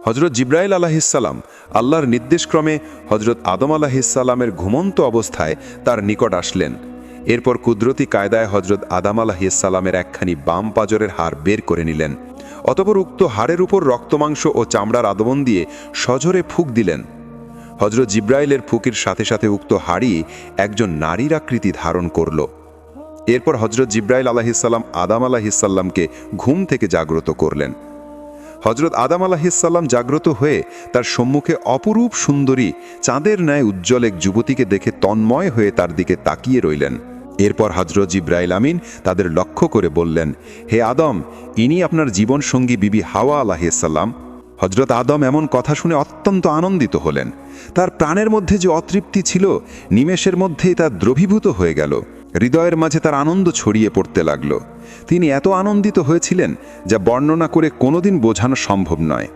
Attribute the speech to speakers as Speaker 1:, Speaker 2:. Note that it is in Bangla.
Speaker 1: হজরত জিব্রাইল আলাহিসাল্লাম আল্লাহর নির্দেশক্রমে হজরত আদম আলাহিসাল্লামের ঘুমন্ত অবস্থায় তার নিকট আসলেন। এরপর কুদরতি কায়দায় হজরত আদম আলাহিসাল্লামের একখানি বাম পাজরের হাড় বের করে নিলেন। অতপর উক্ত হাড়ের উপর রক্তমাংস ও চামড়ার আদবন দিয়ে সজোরে ফুঁক দিলেন। হজরত জিব্রাইলের ফুঁকির সাথে সাথে উক্ত হাড়ি একজন নারীর আকৃতি ধারণ করল। এরপর হজরত জিব্রাইল আলাহিসাল্লাম আদম আলাহিসাল্লামকে ঘুম থেকে জাগ্রত করলেন। হজরত আদম আলাহিসাল্লাম জাগ্রত হয়ে তার সম্মুখে অপরূপ সুন্দরী চাঁদের ন্যায় উজ্জ্বল এক যুবতীকে দেখে তন্ময় হয়ে তার দিকে তাকিয়ে রইলেন। এরপর হজরত জিব্রাইল আমিন তাদের লক্ষ্য করে বললেন, হে আদম, ইনি আপনার জীবনসঙ্গী বিবি হাওয়া আলাহিসাল্লাম। হজরত আদম এমন কথা শুনে অত্যন্ত আনন্দিত হলেন। তার প্রাণের মধ্যে যে অতৃপ্তি ছিল নিমেষের মধ্যেই তা দ্রবীভূত হয়ে গেল। হৃদয়ের মাঝে তার আনন্দ ছড়িয়ে পড়তে লাগল। তিনি এত আনন্দিত হয়েছিলেন যা বর্ণনা করে কোনোদিন বোঝানো সম্ভব নয়।